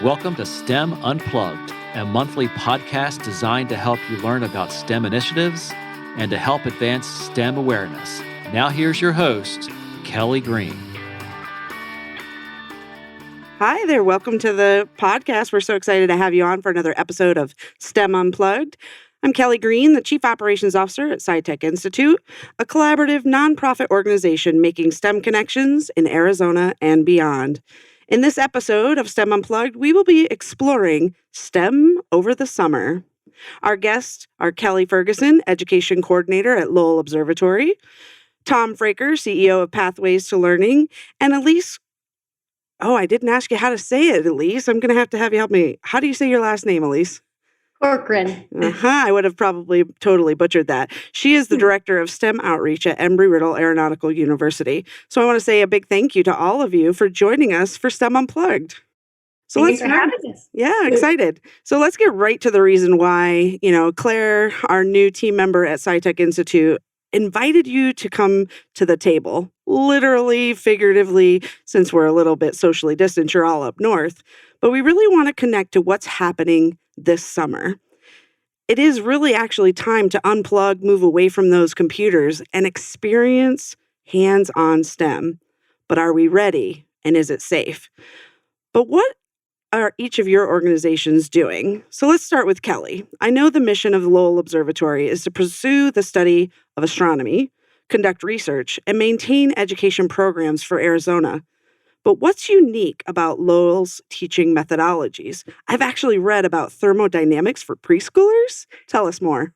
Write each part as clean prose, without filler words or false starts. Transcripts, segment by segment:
Welcome to STEM Unplugged, a monthly podcast designed to help you learn about STEM initiatives and to help advance STEM awareness. Now here's your host, Kelly Green. Hi there. Welcome to the podcast. We're so excited to have you on for another episode of STEM Unplugged. I'm Kelly Green, the Chief Operations Officer at SciTech Institute, a collaborative nonprofit organization making STEM connections in Arizona and beyond. In this episode of STEM Unplugged, we will be exploring STEM over the summer. Our guests are Kelly Ferguson, Education Coordinator at Lowell Observatory, Tom Fraker, CEO of Pathways to Learning, and Elise. Oh, I didn't ask you how to say it, Elise. I'm going to have you help me. How do you say your last name, Elise? Corcoran. I would have probably totally butchered that. She is the Director of STEM Outreach at Embry-Riddle Aeronautical University. So I want to say a big thank you to all of you for joining us for STEM Unplugged. So Thanks for having us. Yeah, excited. So let's get right to the reason why, Claire, our new team member at SciTech Institute, invited you to come to the table, literally, figuratively, since we're a little bit socially distant, you're all up north. But we really want to connect to what's happening this summer. It is really actually time to unplug, move away from those computers, and experience hands-on STEM. But are we ready? And is it safe? But what are each of your organizations doing? So let's start with Kelly. I know the mission of the Lowell Observatory is to pursue the study of astronomy, conduct research, and maintain education programs for Arizona. But what's unique about Lowell's teaching methodologies? I've actually read about thermodynamics for preschoolers. Tell us more.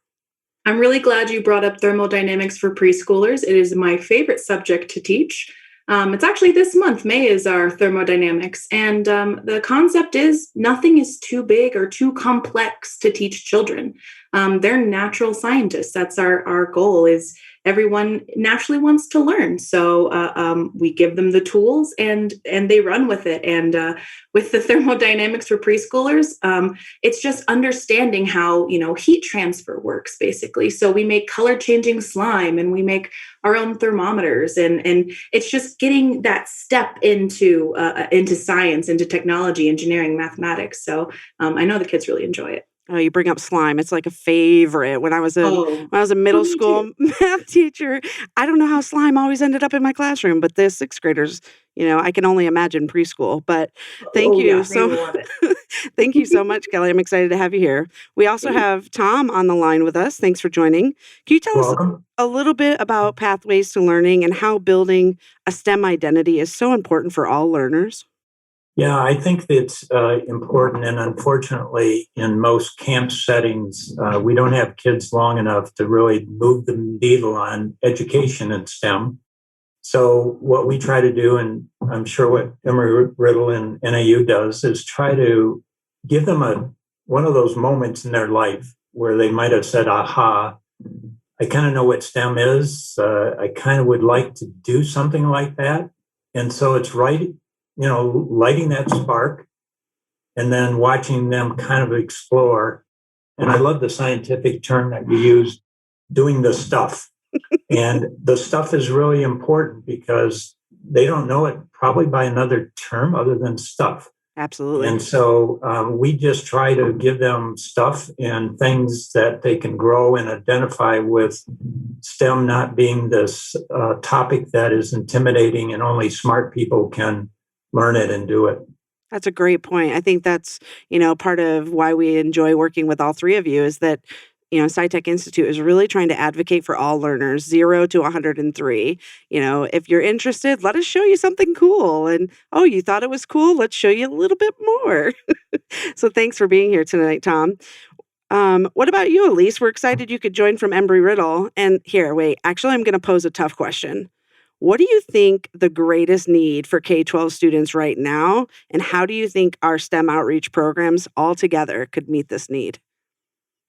I'm really glad you brought up thermodynamics for preschoolers. It is my favorite subject to teach. It's actually this month. May is our thermodynamics. And the concept is nothing is too big or too complex to teach children. They're natural scientists. That's our goal is everyone naturally wants to learn. So we give them the tools and they run with it. And with the thermodynamics for preschoolers, it's just understanding how, heat transfer works, basically. So we make color changing slime and we make our own thermometers. And it's just getting that step into science, into technology, engineering, mathematics. So I know the kids really enjoy it. Oh, you bring up slime. It's like a favorite. When I was a middle school math teacher, I don't know how slime always ended up in my classroom, but the sixth graders, I can only imagine preschool. But thank you thank you so much, Kelly. I'm excited to have you here. We also have Tom on the line with us. Thanks for joining. Can you tell us a little bit about Pathways to Learning and how building a STEM identity is so important for all learners? Yeah, I think it's important. And unfortunately, in most camp settings, we don't have kids long enough to really move the needle on education in STEM. So what we try to do, and I'm sure what Embry-Riddle and NAU does, is try to give them one of those moments in their life where they might have said, aha, I kind of know what STEM is. I kind of would like to do something like that. And so it's right. Lighting that spark and then watching them kind of explore. And I love the scientific term that you use, doing the stuff. And the stuff is really important because they don't know it probably by another term other than stuff. Absolutely. And so we just try to give them stuff and things that they can grow and identify with STEM not being this topic that is intimidating and only smart people can learn it and do it. That's a great point. I think that's, part of why we enjoy working with all three of you is that, SciTech Institute is really trying to advocate for all learners, 0 to 103. If you're interested, let us show you something cool. And, oh, you thought it was cool? Let's show you a little bit more. So thanks for being here tonight, Tom. What about you, Elise? We're excited you could join from Embry-Riddle. And actually, I'm going to pose a tough question. What do you think the greatest need for K-12 students right now, and how do you think our STEM outreach programs altogether could meet this need?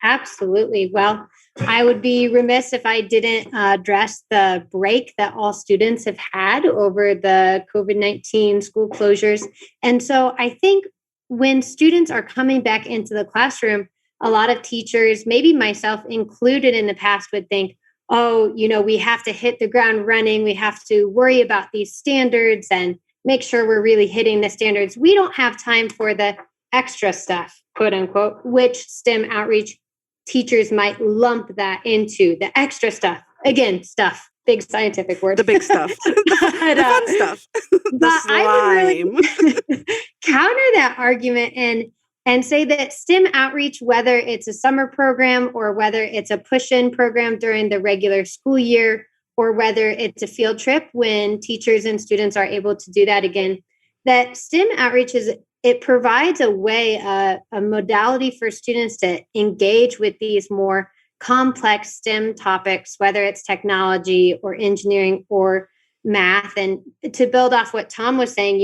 Absolutely. Well, I would be remiss if I didn't address the break that all students have had over the COVID-19 school closures. And so I think when students are coming back into the classroom, a lot of teachers, maybe myself included in the past, would think, we have to hit the ground running. We have to worry about these standards and make sure we're really hitting the standards. We don't have time for the extra stuff, quote unquote, which STEM outreach teachers might lump that into the extra stuff. Again, stuff, big scientific word. The big stuff, the fun stuff, the slime. I would really counter that argument and say that STEM outreach, whether it's a summer program or whether it's a push-in program during the regular school year, or whether it's a field trip when teachers and students are able to do that again, that STEM outreach it provides a way, a modality for students to engage with these more complex STEM topics, whether it's technology or engineering or math. And to build off what Tom was saying,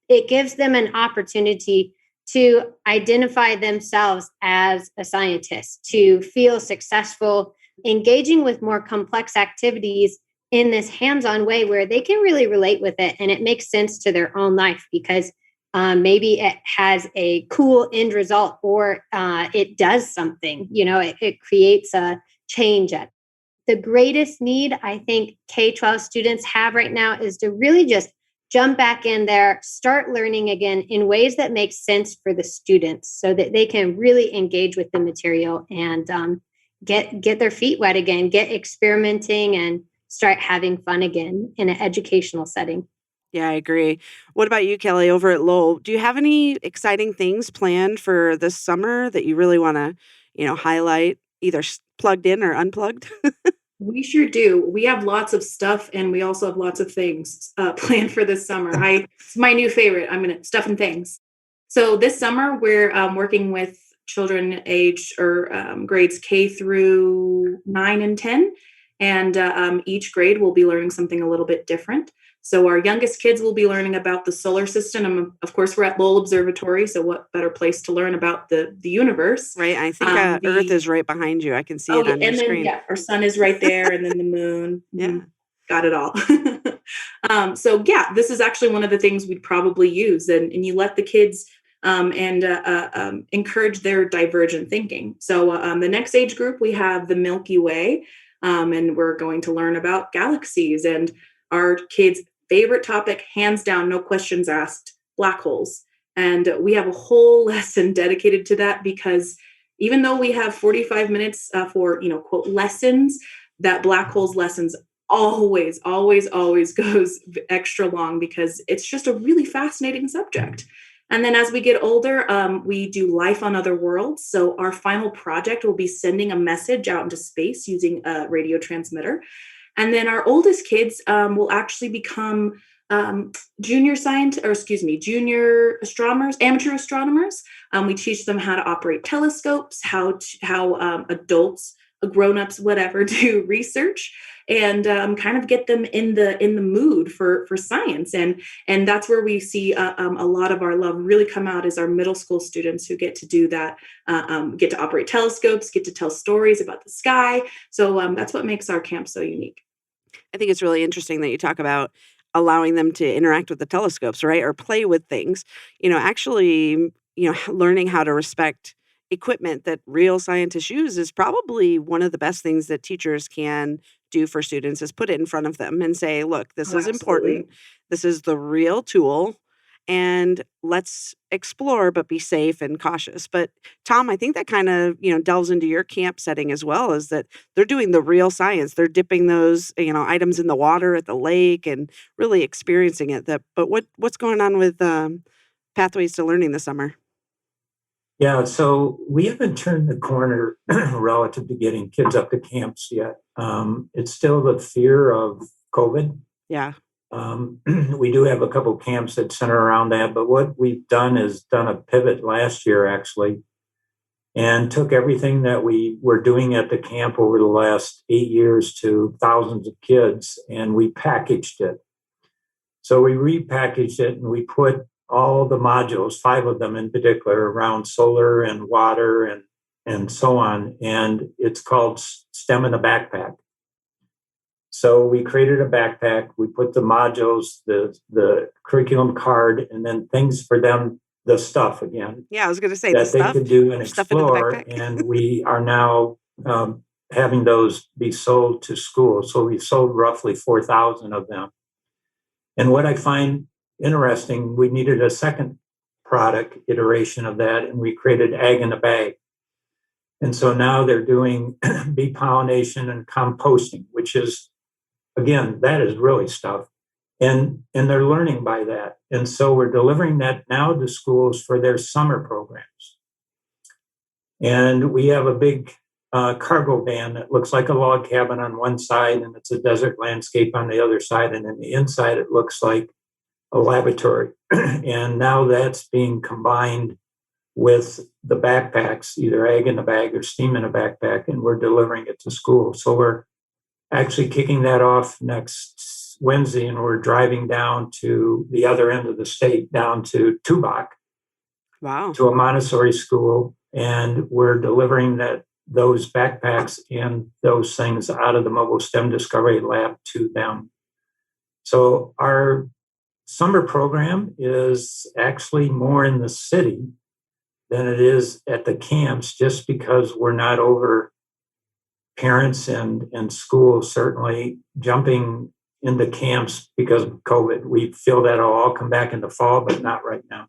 it gives them an opportunity to identify themselves as a scientist, to feel successful, engaging with more complex activities in this hands-on way where they can really relate with it and it makes sense to their own life because maybe it has a cool end result or it does something, it creates a change. The greatest need I think K-12 students have right now is to really just jump back in there, start learning again in ways that make sense for the students so that they can really engage with the material and get their feet wet again, get experimenting and start having fun again in an educational setting. Yeah, I agree. What about you, Kelly, over at Lowell? Do you have any exciting things planned for this summer that you really want to, highlight, either plugged in or unplugged? We sure do. We have lots of stuff, and we also have lots of things planned for this summer. It's my new favorite. Stuff and things. So this summer, we're working with children aged or grades K through 9 and 10, and each grade will be learning something a little bit different. So our youngest kids will be learning about the solar system. Of course, we're at Lowell Observatory, so what better place to learn about the universe? Right. I think Earth is right behind you. I can see it on your screen. Yeah, our sun is right there, and then the moon. Yeah. Got it all. This is actually one of the things we'd probably use, and you let the kids encourage their divergent thinking. So the next age group, we have the Milky Way, and we're going to learn about galaxies, and our kids' favorite topic, hands down, no questions asked, black holes. And we have a whole lesson dedicated to that because even though we have 45 minutes for, quote, lessons, that black holes lessons always goes extra long because it's just a really fascinating subject. And then as we get older, we do life on other worlds. So our final project will be sending a message out into space using a radio transmitter. And then our oldest kids will actually become junior astronomers, amateur astronomers. We teach them how to operate telescopes, how adults, grown-ups, whatever, do research, and kind of get them in the mood for science. And that's where we see a lot of our love really come out is our middle school students who get to do that, get to operate telescopes, get to tell stories about the sky. So that's what makes our camp so unique. I think it's really interesting that you talk about allowing them to interact with the telescopes, right? Or play with things, learning how to respect equipment that real scientists use is probably one of the best things that teachers can do for students is put it in front of them and say, look, this is important. This is the real tool. And let's explore, but be safe and cautious. But Tom, I think that kind of, delves into your camp setting as well, is that they're doing the real science. They're dipping those, items in the water at the lake and really experiencing it. But what's going on with Pathways to Learning this summer? Yeah, so we haven't turned the corner relative to getting kids up to camps yet. It's still the fear of COVID. Yeah. We do have a couple of camps that center around that, but what we've done is done a pivot last year, actually, and took everything that we were doing at the camp over the last 8 years to thousands of kids, and we packaged it. So we repackaged it, and we put all the modules, 5 of them in particular, around solar and water and so on, and it's called STEM in a Backpack. So we created a backpack, we put the modules, the curriculum card, and then things for them, the stuff again. Yeah, I was going to say that they could do and explore. And we are now having those be sold to schools. So we sold roughly 4,000 of them. And what I find interesting, we needed a second product iteration of that, and we created Ag in a Bag. And so now they're doing bee pollination and composting, which is, again, that is really stuff. And they're learning by that. And so we're delivering that now to schools for their summer programs. And we have a big cargo van that looks like a log cabin on one side, and it's a desert landscape on the other side. And in the inside, it looks like a laboratory. And now that's being combined with the backpacks, either Ag in a Bag or STEAM in a Backpack, and we're delivering it to school. So we're actually kicking that off next Wednesday, and we're driving down to the other end of the state, down to Tubac, Wow. to a Montessori school, and we're delivering those backpacks and those things out of the Mobile STEM Discovery Lab to them. So our summer program is actually more in the city than it is at the camps, just because we're not over parents and schools certainly jumping into camps because of COVID. We feel that it'll all come back in the fall, but not right now.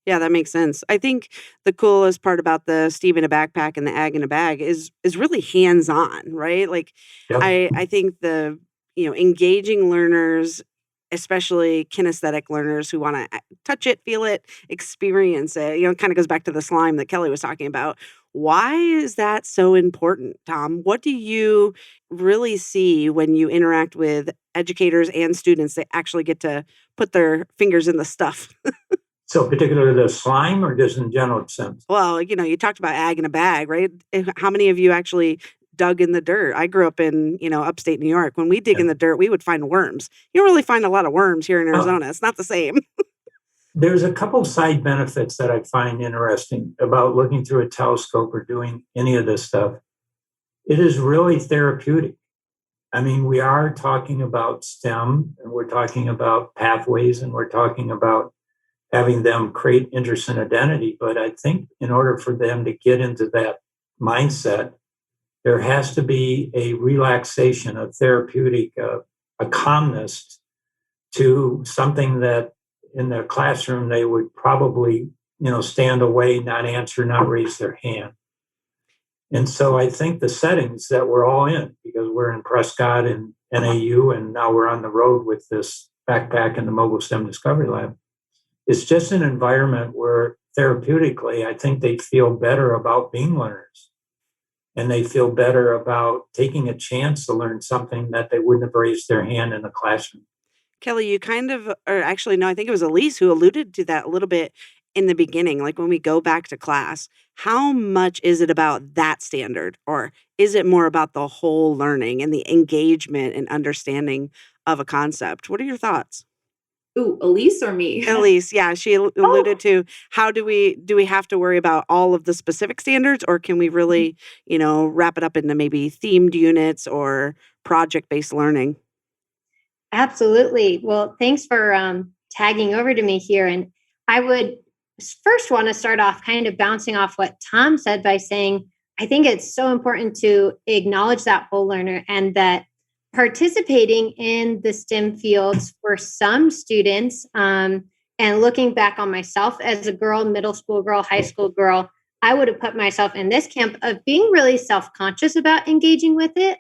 Yeah, that makes sense. I think the coolest part about the STEAM in a Backpack and the Ag in a Bag is really hands-on, right? Like, Yep. I think the, engaging learners, especially kinesthetic learners who want to touch it, feel it, experience it, it kind of goes back to the slime that Kelly was talking about. Why is that so important, Tom? What do you really see when you interact with educators and students that actually get to put their fingers in the stuff? So particularly the slime, or just in general sense? Well, you talked about Ag in a Bag, right? How many of you actually dug in the dirt? I grew up in, upstate New York. When we dig in the dirt, we would find worms. You don't really find a lot of worms here in Arizona. It's not the same. There's a couple side benefits that I find interesting about looking through a telescope or doing any of this stuff. It is really therapeutic. I mean, we are talking about STEM, and we're talking about pathways, and we're talking about having them create interest and identity. But I think in order for them to get into that mindset, there has to be a relaxation, a therapeutic, a calmness to something that in their classroom they would probably, stand away, not answer, not raise their hand. And so I think the settings that we're all in, because we're in Prescott and NAU, and now we're on the road with this backpack and the Mobile STEM Discovery Lab, it's just an environment where therapeutically, I think they feel better about being learners. And they feel better about taking a chance to learn something that they wouldn't have raised their hand in the classroom. Kelly, you kind of, or actually, no, I think it was Elise who alluded to that a little bit in the beginning. Like when we go back to class, how much is it about that standard? Or is it more about the whole learning and the engagement and understanding of a concept? What are your thoughts? Ooh, Elise or me? Elise, yeah, she alluded to how do we have to worry about all of the specific standards, or can we really, wrap it up into maybe themed units or project-based learning? Absolutely. Well, thanks for tagging over to me here. And I would first want to start off kind of bouncing off what Tom said by saying, I think it's so important to acknowledge that whole learner, and that participating in the STEM fields for some students, and looking back on myself as a girl, middle school girl, high school girl, I would have put myself in this camp of being really self-conscious about engaging with it,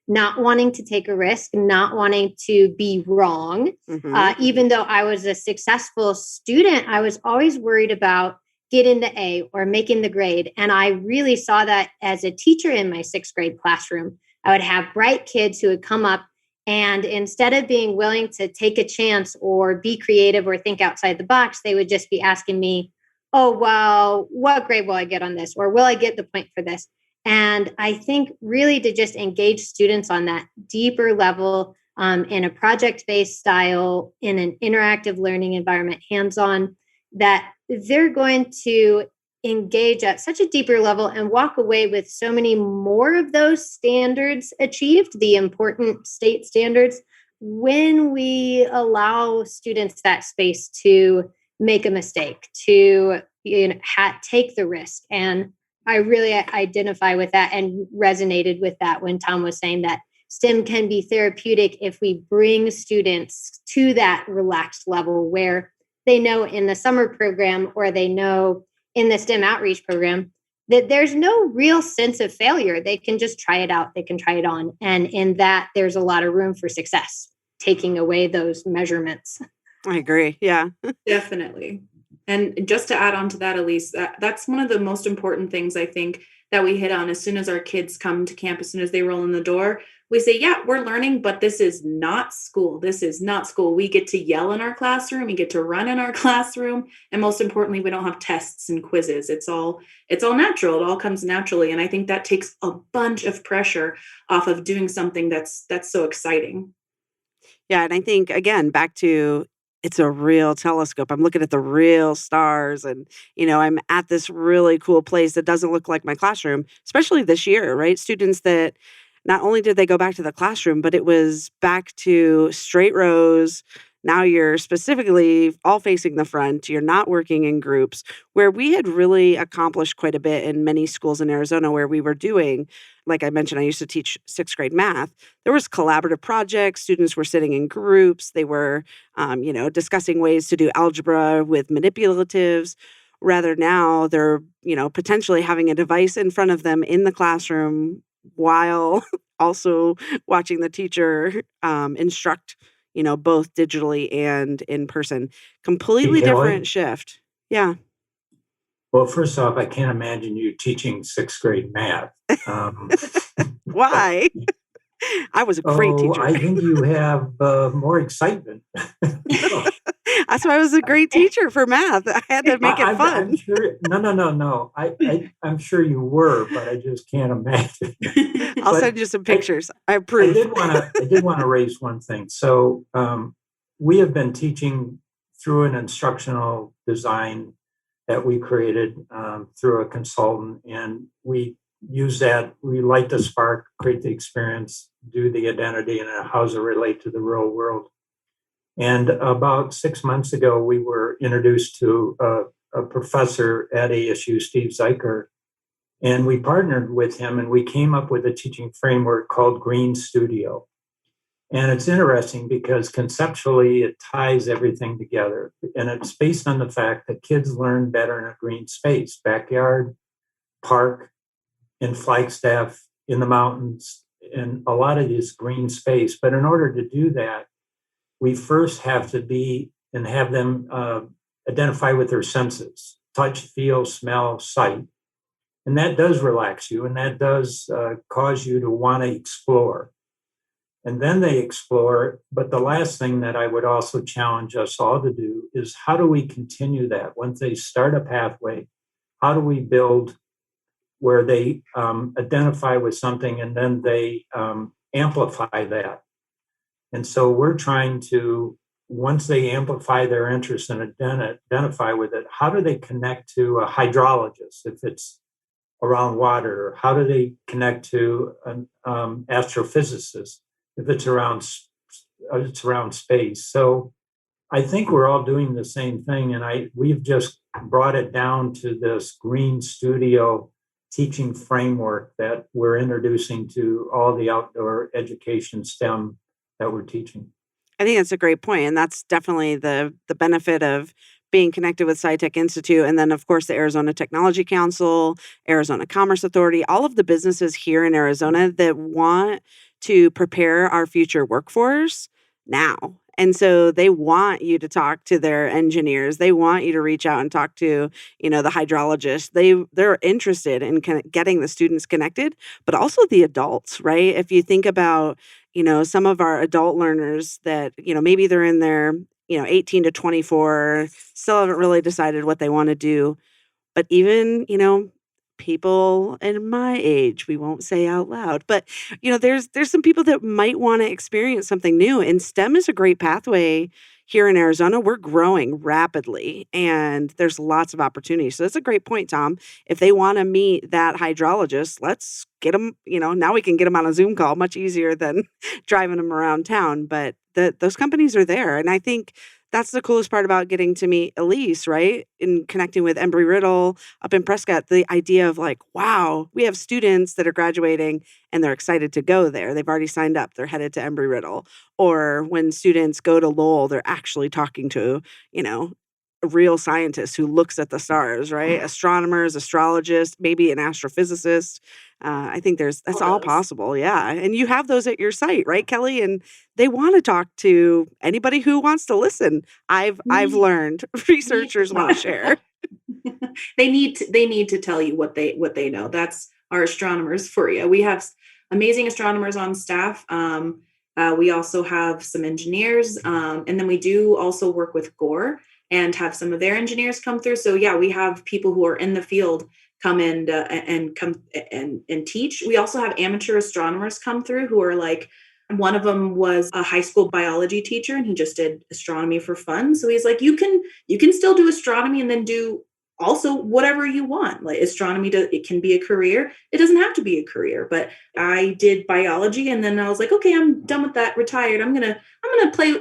not wanting to take a risk, not wanting to be wrong. Mm-hmm. Even though I was a successful student, I was always worried about getting the A or making the grade. And I really saw that as a teacher in my 6th grade classroom. I would have bright kids who would come up, and instead of being willing to take a chance or be creative or think outside the box, they would just be asking me, oh, well, what grade will I get on this? Or will I get the point for this? And I think really to just engage students on that deeper level, in a project-based style, in an interactive learning environment, hands-on, that they're going to engage at such a deeper level and walk away with so many more of those standards achieved, the important state standards, when we allow students that space to make a mistake, to take the risk. And I really identify with that and resonated with that when Tom was saying that STEM can be therapeutic if we bring students to that relaxed level where they know in the summer program or they know in the STEM outreach program, that there's no real sense of failure. They can just try it out. They can try it on. And in that, there's a lot of room for success, taking away those measurements. I agree. Yeah. Definitely. And just to add on to that, Elise, that's one of the most important things I think that we hit on as soon as our kids come to camp, as soon as they roll in the door. We say, yeah, we're learning, but this is not school. This is not school. We get to yell in our classroom. We get to run in our classroom. And most importantly, we don't have tests and quizzes. It's all natural. It all comes naturally. And I think that takes a bunch of pressure off of doing something that's so exciting. Yeah. And I think, again, back to it's a real telescope. I'm looking at the real stars and, I'm at this really cool place that doesn't look like my classroom, especially this year, right? Students that not only did they go back to the classroom, but it was back to straight rows. Now you're specifically all facing the front. You're not working in groups, where we had really accomplished quite a bit in many schools in Arizona where we were doing, like I mentioned, I used to teach sixth grade math. There was collaborative projects. Students were sitting in groups. They were, discussing ways to do algebra with manipulatives. Rather now they're, potentially having a device in front of them in the classroom while also watching the teacher instruct, both digitally and in person. Completely Hey, Kelly. different shift. Yeah. Well, first off, I can't imagine you teaching sixth grade math. Why? I was a great teacher. I think you have more excitement. That's why I was a great teacher for math. I had to make it fun. I'm sure. No. I'm sure you were, but I just can't imagine. I'll send you some pictures. I approve. I did want to raise one thing. So we have been teaching through an instructional design that we created through a consultant, and we use that. We light the spark, create the experience, do the identity, and how does it relate to the real world. And about 6 months ago, we were introduced to a professor at ASU, Steve Zeiker, and we partnered with him, and we came up with a teaching framework called Green Studio. And it's interesting because conceptually it ties everything together. And it's based on the fact that kids learn better in a green space, backyard, park, in Flagstaff, in the mountains, in a lot of this green space. But in order to do that, we first have to be and have them identify with their senses: touch, feel, smell, sight. And that does relax you, and that does cause you to want to explore. And then they explore. But the last thing that I would also challenge us all to do is, how do we continue that? Once they start a pathway, how do we build where they identify with something and then they amplify that? And so we're trying to, once they amplify their interest and identify with it, how do they connect to a hydrologist if it's around water? Or how do they connect to an astrophysicist if it's around space? So I think we're all doing the same thing, and we've just brought it down to this Green Studio teaching framework that we're introducing to all the outdoor education STEM that we're teaching. I think that's a great point, and that's definitely the benefit of being connected with SciTech Institute, and then of course the Arizona Technology Council, Arizona Commerce Authority, all of the businesses here in Arizona that want to prepare our future workforce now. And so they want you to talk to their engineers. They want you to reach out and talk to, the hydrologists. They're interested in getting the students connected, but also the adults, right? If you think about, some of our adult learners that, maybe they're in their, 18 to 24, still haven't really decided what they want to do. But even, people in my age, we won't say out loud, but there's some people that might want to experience something new, and STEM is a great pathway here in Arizona. We're growing rapidly and there's lots of opportunities. So that's a great point, Tom. If they want to meet that hydrologist, let's get them, now we can get them on a Zoom call much easier than driving them around town. But those companies are there. And I think that's the coolest part about getting to meet Elise, right? In connecting with Embry-Riddle up in Prescott, the idea of like, wow, we have students that are graduating and they're excited to go there. They've already signed up. They're headed to Embry-Riddle. Or when students go to Lowell, they're actually talking to, a real scientist who looks at the stars, right? Astronomers, astrologists, maybe an astrophysicist. I think that's all possible. Yeah. And you have those at your site, right, Kelly? And they want to talk to anybody who wants to listen. I've learned researchers want to share. They need to tell you what they know. That's our astronomers for you. We have amazing astronomers on staff. We also have some engineers, and then we do also work with Gore and have some of their engineers come through. So yeah, we have people who are in the field come in and come and teach. We also have amateur astronomers come through who are like, one of them was a high school biology teacher and he just did astronomy for fun. So he's like, you can still do astronomy and then do also whatever you want. Like astronomy, it can be a career. It doesn't have to be a career, but I did biology and then I was like, okay, I'm done with that, retired. I'm going to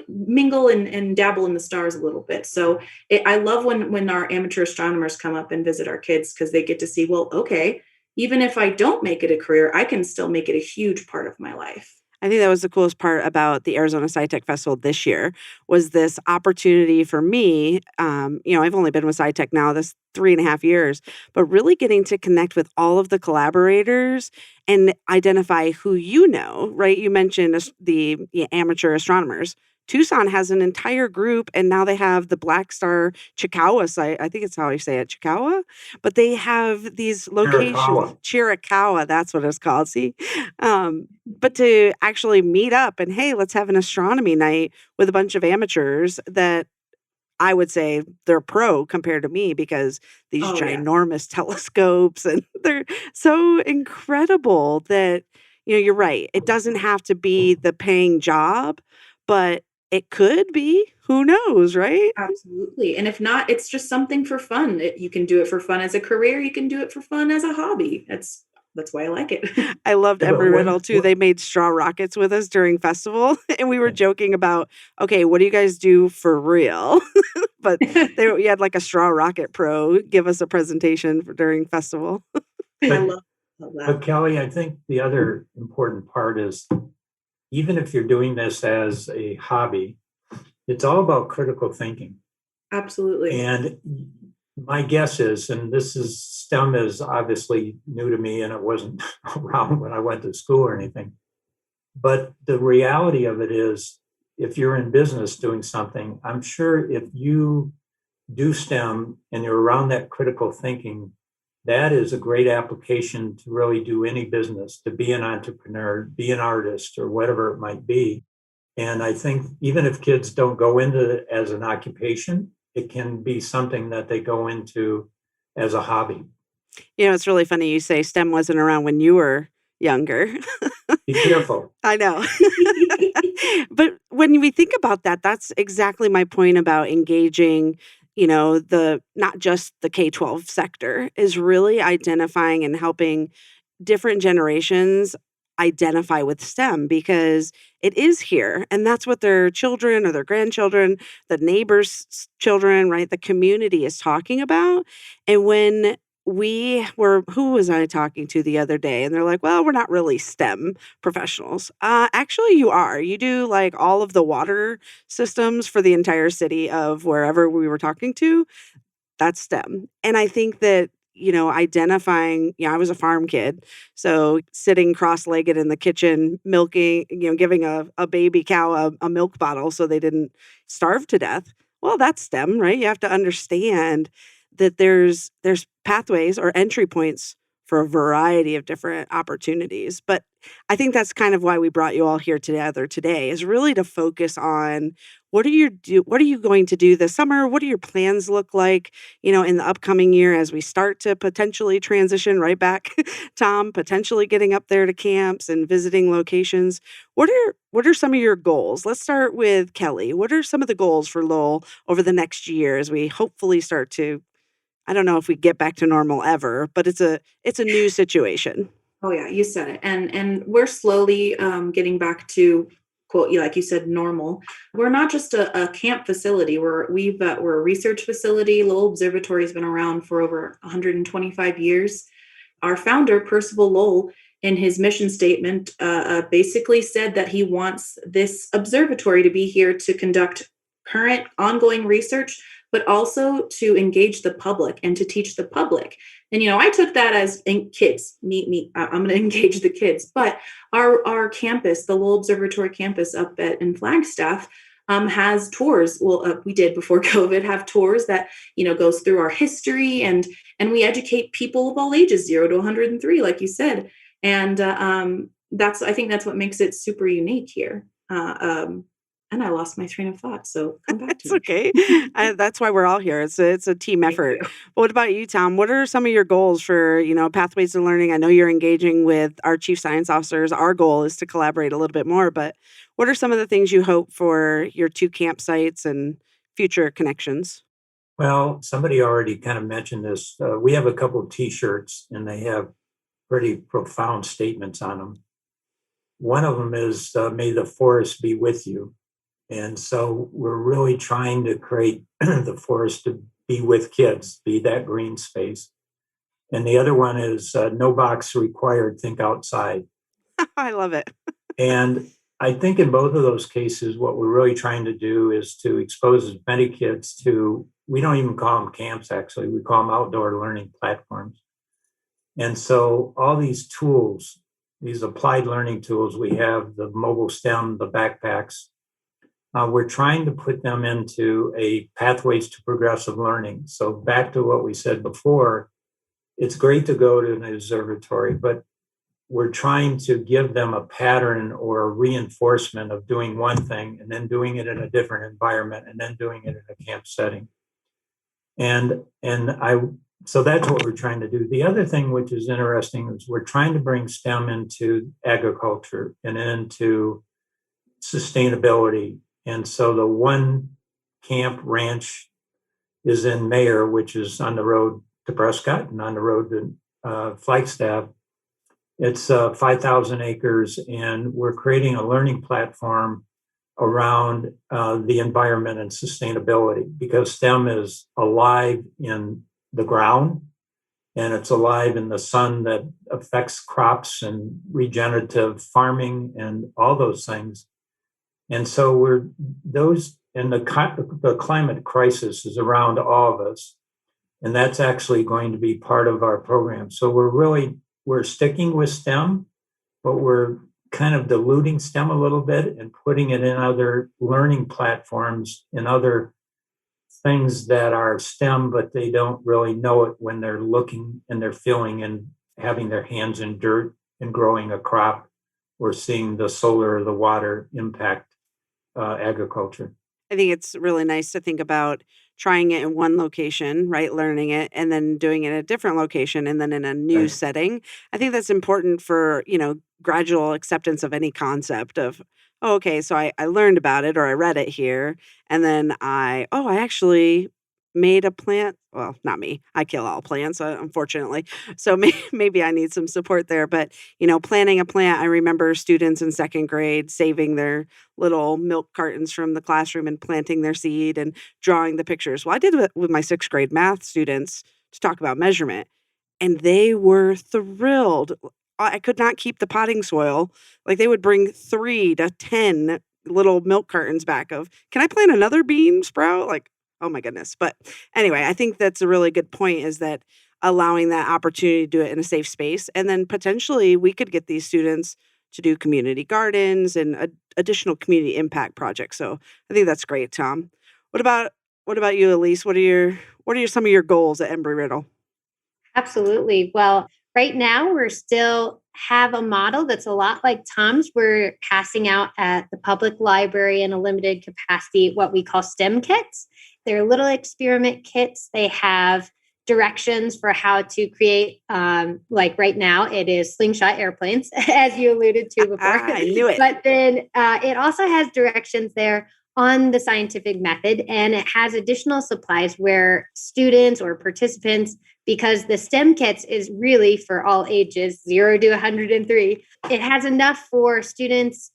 mingle and dabble in the stars a little bit. So I love when our amateur astronomers come up and visit our kids because they get to see, well, okay, even if I don't make it a career, I can still make it a huge part of my life. I think that was the coolest part about the Arizona SciTech Festival this year was this opportunity for me. I've only been with SciTech now this 3.5 years, but really getting to connect with all of the collaborators and identify who you know, right? You mentioned the amateur astronomers. Tucson has an entire group, and now they have the Black Star Chickawa site. I think it's how you say it, Chickawa. But they have these locations. Chiricahua, that's what it's called. See? But to actually meet up and, hey, let's have an astronomy night with a bunch of amateurs that I would say they're pro compared to me because these ginormous telescopes, and they're so incredible that, you're right. It doesn't have to be the paying job, but it could be. Who knows, right? Absolutely. And if not, it's just something for fun. You can do it for fun as a career. You can do it for fun as a hobby. That's why I like it. I loved Embry-Riddle too. They made straw rockets with us during festival, and we were joking about, okay, what do you guys do for real? But we had like a straw rocket pro give us a presentation during festival. I love that. But Kelly, I think the other important part is, even if you're doing this as a hobby, it's all about critical thinking. Absolutely. And my guess is, and STEM is obviously new to me and it wasn't around when I went to school or anything. But the reality of it is, if you're in business doing something, I'm sure if you do STEM and you're around that critical thinking, that is a great application to really do any business, to be an entrepreneur, be an artist, or whatever it might be. And I think even if kids don't go into it as an occupation, it can be something that they go into as a hobby. It's really funny you say STEM wasn't around when you were younger. Be careful. I know. But when we think about that, that's exactly my point about engaging, not just the K-12 sector, is really identifying and helping different generations identify with STEM because it is here. And that's what their children or their grandchildren, the neighbors' children, right? The community is talking about. And when who was I talking to the other day? And they're like, well, we're not really STEM professionals. Actually, you are. You do like all of the water systems for the entire city of wherever we were talking to. That's STEM. And I think that, identifying, I was a farm kid. So sitting cross-legged in the kitchen, milking, giving a baby cow a milk bottle so they didn't starve to death. Well, that's STEM, right? You have to understand that there's pathways or entry points for a variety of different opportunities. But I think that's kind of why we brought you all here together today, is really to focus on what are you going to do this summer? What do your plans look like, in the upcoming year as we start to potentially transition right back, Tom, potentially getting up there to camps and visiting locations. What are some of your goals? Let's start with Kelly. What are some of the goals for Lowell over the next year as we hopefully start to, I don't know if we get back to normal ever, but it's a new situation. Oh yeah, you said it. And we're slowly getting back to, quote, like you said, normal. We're not just a camp facility. We're a research facility. Lowell Observatory has been around for over 125 years. Our founder, Percival Lowell, in his mission statement, basically said that he wants this observatory to be here to conduct current ongoing research, but also to engage the public and to teach the public. And, I took that as kids, I'm going to engage the kids. But our campus, the Lowell Observatory campus up in Flagstaff, has tours. Well, we did before COVID have tours that, goes through our history, and we educate people of all ages, 0 to 103, like you said. And I think that's what makes it super unique here. And I lost my train of thought, so come back to It's okay. That's why we're all here. It's a team effort. But what about you, Tom? What are some of your goals for, Pathways to Learning? I know you're engaging with our chief science officers. Our goal is to collaborate a little bit more, but what are some of the things you hope for your 2 campsites and future connections? Well, somebody already kind of mentioned this. We have a couple of T-shirts, and they have pretty profound statements on them. One of them is, may the forest be with you. And so we're really trying to create the forest to be with kids, be that green space. And the other one is, no box required, think outside. I love it. And I think in both of those cases, what we're really trying to do is to expose as many kids to, we don't even call them camps, actually, we call them outdoor learning platforms. And so all these tools, these applied learning tools, we have the mobile STEM, the backpacks, we're trying to put them into a pathways to progressive learning. So back to what we said before, it's great to go to an observatory, but we're trying to give them a pattern or a reinforcement of doing one thing and then doing it in a different environment and then doing it in a camp setting. So that's what we're trying to do. The other thing which is interesting is we're trying to bring STEM into agriculture and into sustainability. And so the one camp ranch is in Mayer, which is on the road to Prescott and on the road to Flagstaff. It's 5,000 acres, and we're creating a learning platform around the environment and sustainability, because STEM is alive in the ground and it's alive in the sun that affects crops and regenerative farming and all those things. And so the climate crisis is around all of us, and that's actually going to be part of our program. So we're sticking with STEM, but we're kind of diluting STEM a little bit and putting it in other learning platforms and other things that are STEM, but they don't really know it when they're looking and they're feeling and having their hands in dirt and growing a crop or seeing the solar or the water impact agriculture. I think it's really nice to think about trying it in one location, right? Learning it and then doing it in a different location and then in a new setting. I think that's important for, gradual acceptance of any concept of, oh, okay, so I learned about it or I read it here. And then I actually made a plant. Well, not me. I kill all plants, unfortunately. So maybe I need some support there. But, planting a plant, I remember students in second grade saving their little milk cartons from the classroom and planting their seed and drawing the pictures. Well, I did it with my sixth grade math students to talk about measurement, and they were thrilled. I could not keep the potting soil. Like, they would bring 3 to 10 little milk cartons back of, can I plant another bean sprout? Like, oh my goodness. But anyway, I think that's a really good point, is that allowing that opportunity to do it in a safe space. And then potentially we could get these students to do community gardens and additional community impact projects. So I think that's great, Tom. What about you, Elise? What are some of your goals at Embry-Riddle? Absolutely. Well, right now we're still have a model that's a lot like Tom's. We're passing out at the public library in a limited capacity what we call STEM kits. They're little experiment kits. They have directions for how to create, like right now, it is slingshot airplanes, as you alluded to before. I knew it. But then it also has directions there on the scientific method, and it has additional supplies where students or participants, because the STEM kits is really for all ages, 0 to 103, it has enough for students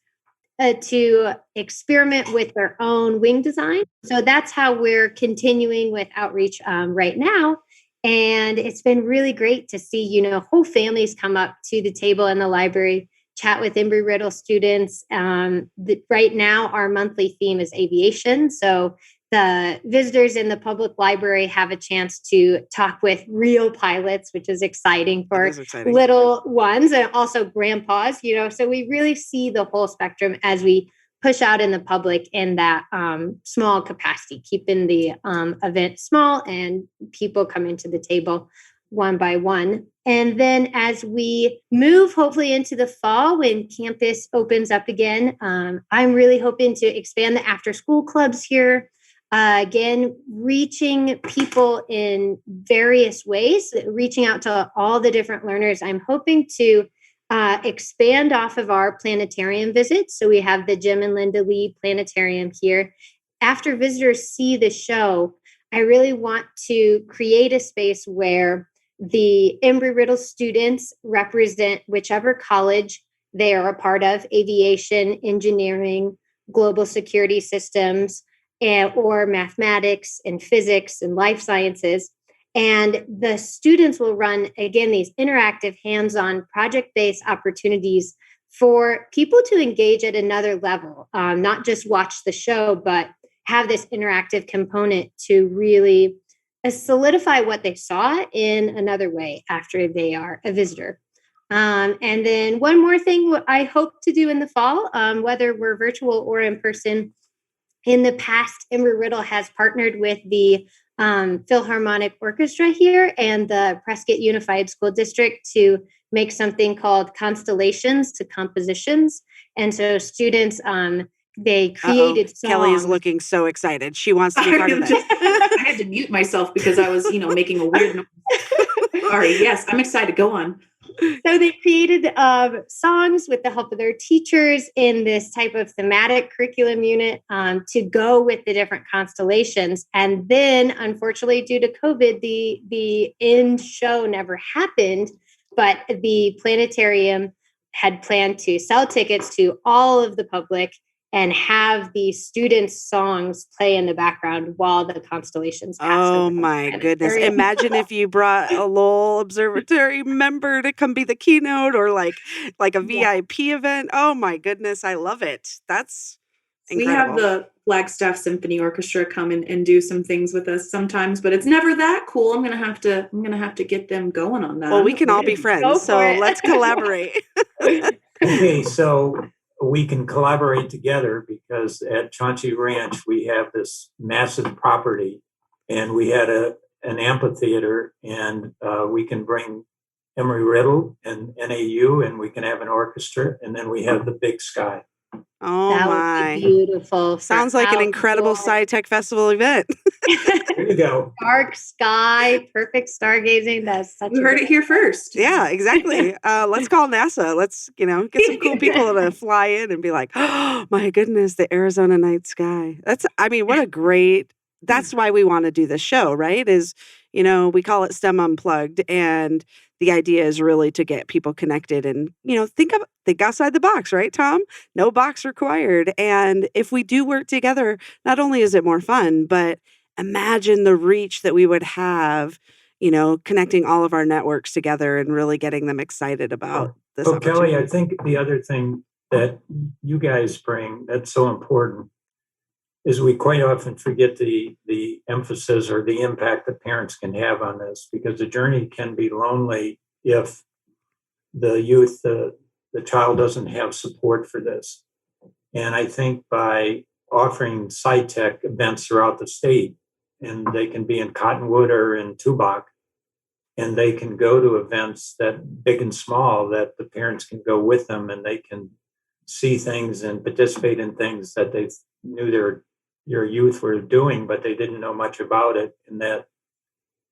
to experiment with their own wing design. So that's how we're continuing with outreach right now. And it's been really great to see, whole families come up to the table in the library, chat with Embry-Riddle students. Right now, our monthly theme is aviation. So the visitors in the public library have a chance to talk with real pilots, which is exciting for little ones and also grandpas, so we really see the whole spectrum as we push out in the public in that small capacity, keeping the event small and people come into the table one by one. And then as we move hopefully into the fall when campus opens up again, I'm really hoping to expand the after school clubs here. Again, reaching people in various ways, reaching out to all the different learners. I'm hoping to expand off of our planetarium visits. So we have the Jim and Linda Lee Planetarium here. After visitors see the show, I really want to create a space where the Embry-Riddle students represent whichever college they are a part of, aviation, engineering, global security systems, or mathematics and physics and life sciences. And the students will run, again, these interactive, hands-on, project-based opportunities for people to engage at another level, not just watch the show, but have this interactive component to really solidify what they saw in another way after they are a visitor. And then one more thing I hope to do in the fall, whether we're virtual or in person. In the past, Embry-Riddle has partnered with the Philharmonic Orchestra here and the Prescott Unified School District to make something called Constellations to Compositions. And so students, they created songs. Kelly is looking so excited. She wants to be part of this. I had to mute myself because I was, making a weird noise. Sorry. Yes, I'm excited. Go on. So they created songs with the help of their teachers in this type of thematic curriculum unit to go with the different constellations. And then, unfortunately, due to COVID, the end show never happened, but the planetarium had planned to sell tickets to all of the public and have the students' songs play in the background while the constellations pass. Oh my goodness. Imagine if you brought a Lowell Observatory member to come be the keynote or like a VIP event. Oh my goodness. I love it. That's incredible. We have the Flagstaff Symphony Orchestra come and do some things with us sometimes, but it's never that cool. I'm gonna have to get them going on that. Well, we can all be friends, so let's collaborate. Okay, so we can collaborate together because at Chauncey Ranch, we have this massive property and we had an amphitheater and we can bring Embry-Riddle and NAU and we can have an orchestra and then we have the big sky. Oh that my. would be beautiful. Sounds like an incredible SciTech Festival event. There you go. Dark sky, perfect stargazing. That's such You heard it here first. Yeah, exactly. Let's call NASA. Let's, get some cool people to fly in and be like, oh my goodness, the Arizona night sky. That's why we want to do this show, right? Is, we call it STEM Unplugged. And the idea is really to get people connected and, think outside the box, right, Tom? No box required. And if we do work together, not only is it more fun, but imagine the reach that we would have, connecting all of our networks together and really getting them excited about this opportunity. Kelly, I think the other thing that you guys bring that's so important is we quite often forget the emphasis or the impact that parents can have on this, because the journey can be lonely if the youth, the child doesn't have support for this. And I think by offering SciTech events throughout the state, and they can be in Cottonwood or in Tubac, and they can go to events that big and small that the parents can go with them and they can see things and participate in things that they knew your youth were doing, but they didn't know much about it. And that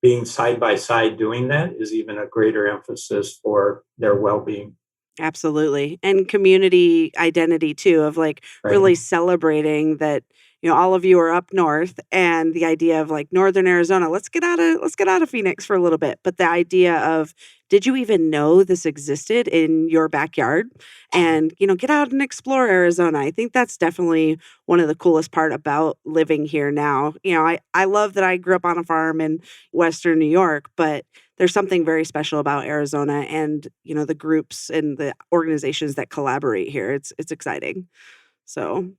being side by side doing that is even a greater emphasis for their well-being. Absolutely. And community identity too, of really celebrating that, all of you are up north, and the idea of Northern Arizona, let's get out of Phoenix for a little bit. But the idea of, did you even know this existed in your backyard? And, get out and explore Arizona. I think that's definitely one of the coolest part about living here now. I love that I grew up on a farm in Western New York, but there's something very special about Arizona and, the groups and the organizations that collaborate here. It's exciting. So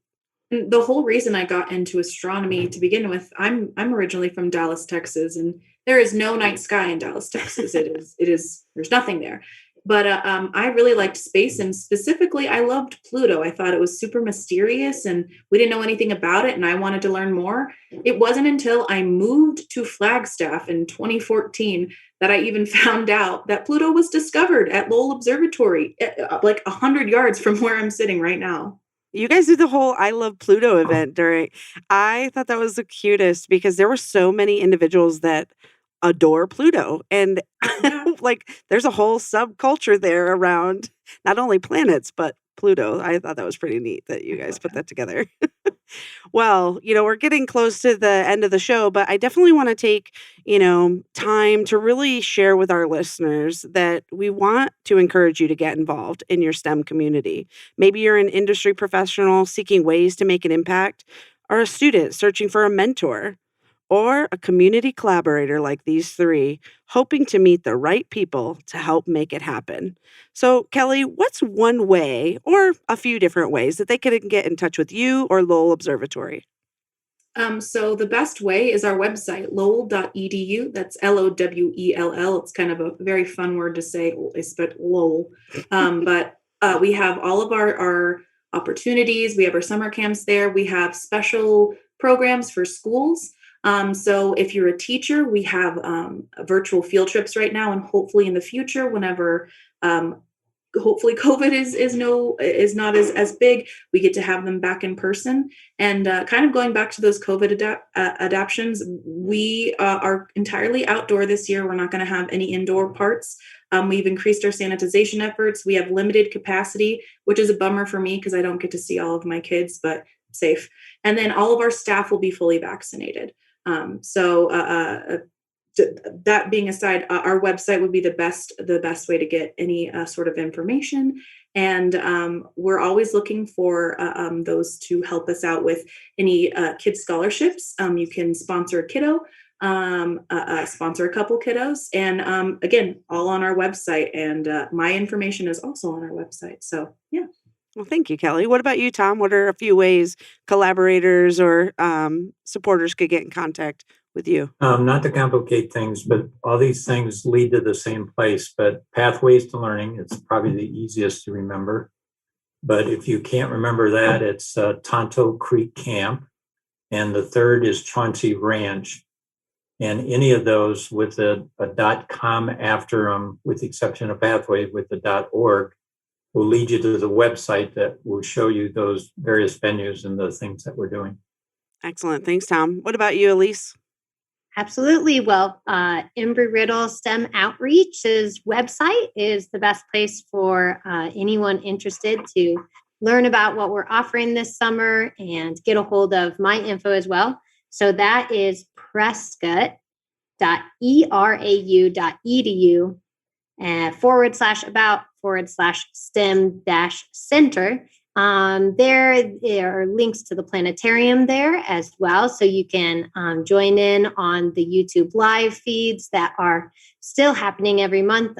And the whole reason I got into astronomy to begin with, I'm originally from Dallas, Texas, and there is no night sky in Dallas, Texas. It is there's nothing there. But I really liked space, and specifically, I loved Pluto. I thought it was super mysterious, and we didn't know anything about it, and I wanted to learn more. It wasn't until I moved to Flagstaff in 2014 that I even found out that Pluto was discovered at Lowell Observatory, like 100 yards from where I'm sitting right now. You guys did the whole I Love Pluto event during. I thought that was the cutest because there were so many individuals that adore Pluto. And Yeah. like there's a whole subculture there around not only planets, but Pluto. I thought that was pretty neat that you guys put that together. Well, we're getting close to the end of the show, but I definitely want to take, time to really share with our listeners that we want to encourage you to get involved in your STEM community. Maybe you're an industry professional seeking ways to make an impact, or a student searching for a mentor, or a community collaborator like these three, hoping to meet the right people to help make it happen. So, Kelly, what's one way or a few different ways that they could get in touch with you or Lowell Observatory? So the best way is our website, lowell.edu. That's Lowell. It's kind of a very fun word to say, but Lowell. But we have all of our opportunities. We have our summer camps there. We have special programs for schools. So if you're a teacher, we have virtual field trips right now, and hopefully in the future, whenever hopefully COVID is not as big, we get to have them back in person. And kind of going back to those COVID adaptions, we are entirely outdoor this year. We're not going to have any indoor parts. We've increased our sanitization efforts. We have limited capacity, which is a bummer for me because I don't get to see all of my kids, but safe. And then all of our staff will be fully vaccinated. That being aside, our website would be the best way to get any sort of information. And we're always looking for those to help us out with any kid scholarships. You can sponsor a kiddo, sponsor a couple kiddos, and again, all on our website. And my information is also on our website. So yeah. Well, thank you, Kelly. What about you, Tom? What are a few ways collaborators or supporters could get in contact with you? Not to complicate things, but all these things lead to the same place. But Pathways to Learning, it's probably the easiest to remember. But if you can't remember that, it's Tonto Creek Camp. And the third is Chauncey Ranch. And any of those with a .com after them, with the exception of Pathways with the .org, will lead you to the website that will show you those various venues and the things that we're doing. Excellent. Thanks, Tom. What about you, Elise? Absolutely. Well, Embry-Riddle STEM Outreach's website is the best place for anyone interested to learn about what we're offering this summer and get a hold of my info as well. So that is prescott.erau.edu /about/STEM-center. There are links to the planetarium there as well. So you can join in on the YouTube live feeds that are still happening every month,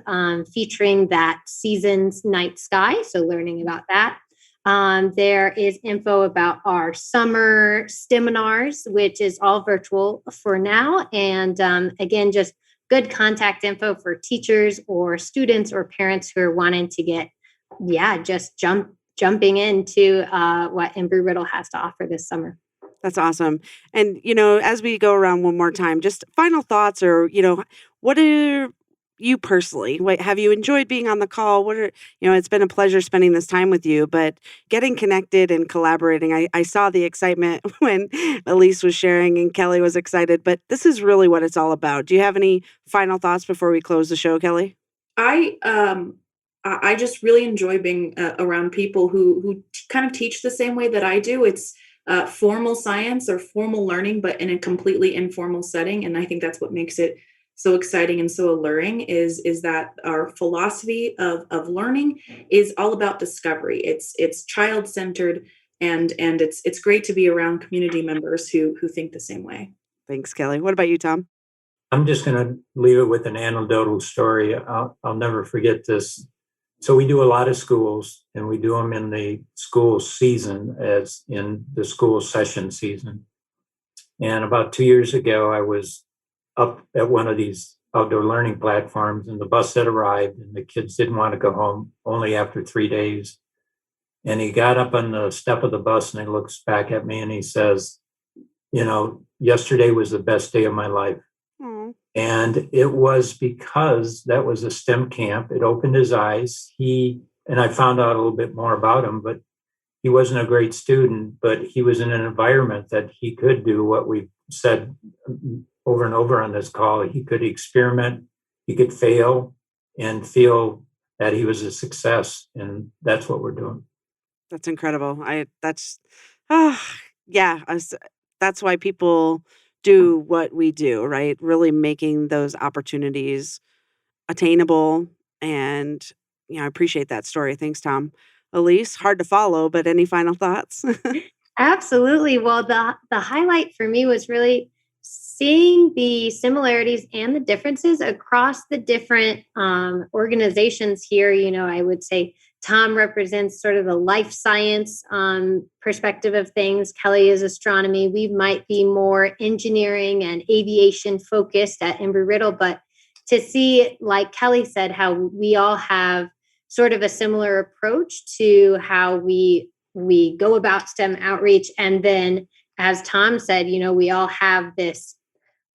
featuring that season's night sky. So learning about that. There is info about our summer seminars, which is all virtual for now. And again, just good contact info for teachers or students or parents who are wanting to get, just jumping into what Embry-Riddle has to offer this summer. That's awesome. And, as we go around one more time, just final thoughts or, what are you personally, have you enjoyed being on the call? It's been a pleasure spending this time with you, but getting connected and collaborating, I saw the excitement when Elise was sharing and Kelly was excited, but this is really what it's all about. Do you have any final thoughts before we close the show, Kelly? I just really enjoy being around people who kind of teach the same way that I do. It's formal science or formal learning, but in a completely informal setting. And I think that's what makes it so exciting and so alluring is that our philosophy of learning is all about discovery. It's child-centered, and it's great to be around community members who think the same way. Thanks, Kelly. What about you, Tom? I'm just going to leave it with an anecdotal story. I'll never forget this. So we do a lot of schools, and we do them in the school season, as in the school session season. And about 2 years ago, I was up at one of these outdoor learning platforms, and the bus had arrived, and the kids didn't want to go home only after 3 days. And he got up on the step of the bus, and he looks back at me and he says, yesterday was the best day of my life. And it was because that was a STEM camp. It opened his eyes. And I found out a little bit more about him, but he wasn't a great student, but he was in an environment that he could do what we said over and over on this call. He could experiment, he could fail, and feel that he was a success. And that's what we're doing. That's incredible. That's why people do what we do, right? Really making those opportunities attainable. And, I appreciate that story. Thanks, Tom. Elise, hard to follow, but any final thoughts? Absolutely. Well, the highlight for me was really seeing the similarities and the differences across the different organizations here. I would say Tom represents sort of the life science perspective of things. Kelly is astronomy. We might be more engineering and aviation focused at Embry-Riddle, but to see, like Kelly said, how we all have sort of a similar approach to how we go about STEM outreach. And then, as Tom said, we all have this,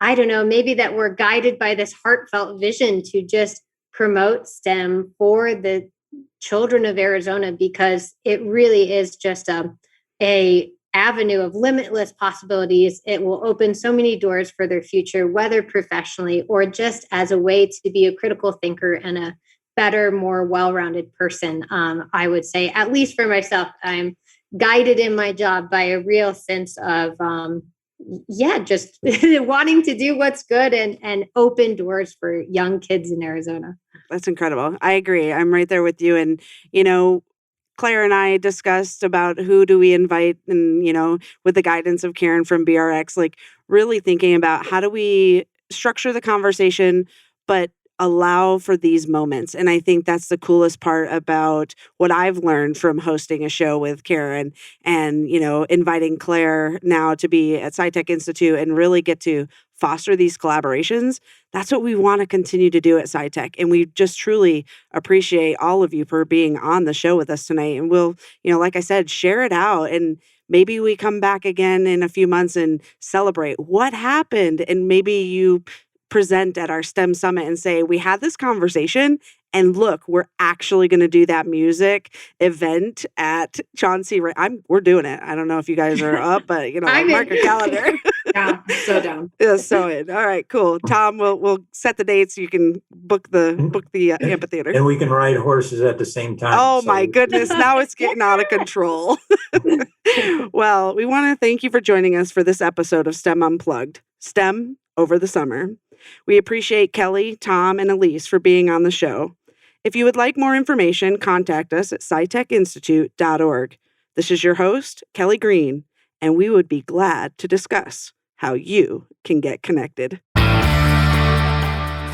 I don't know, maybe that we're guided by this heartfelt vision to just promote STEM for the children of Arizona, because it really is just a avenue of limitless possibilities. It will open so many doors for their future, whether professionally or just as a way to be a critical thinker and a better, more well-rounded person. I would say, at least for myself, I'm guided in my job by a real sense of, just wanting to do what's good and open doors for young kids in Arizona. That's incredible. I agree. I'm right there with you. And, Claire and I discussed about who do we invite, and, with the guidance of Karen from BRX, like really thinking about how do we structure the conversation, but allow for these moments. And I think that's the coolest part about what I've learned from hosting a show with Karen and, inviting Claire now to be at SciTech Institute and really get to foster these collaborations. That's what we want to continue to do at SciTech. And we just truly appreciate all of you for being on the show with us tonight. And we'll, like I said, share it out. And maybe we come back again in a few months and celebrate what happened. And maybe you present at our STEM Summit and say, we had this conversation, and look, we're actually going to do that music event at Chauncey. We're doing it. I don't know if you guys are up, but mark your calendar. Yeah, so down. Yeah, so in. All right, cool. Tom, we'll set the dates. You can book the amphitheater, and we can ride horses at the same time. Oh my goodness! Now it's getting out of control. Well, we want to thank you for joining us for this episode of STEM Unplugged, STEM over the summer. We appreciate Kelly, Tom, and Elise for being on the show. If you would like more information, contact us at scitechinstitute.org. This is your host, Kelly Green, and we would be glad to discuss how you can get connected.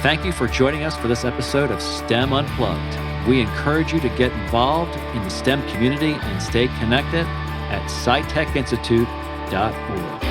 Thank you for joining us for this episode of STEM Unplugged. We encourage you to get involved in the STEM community and stay connected at scitechinstitute.org.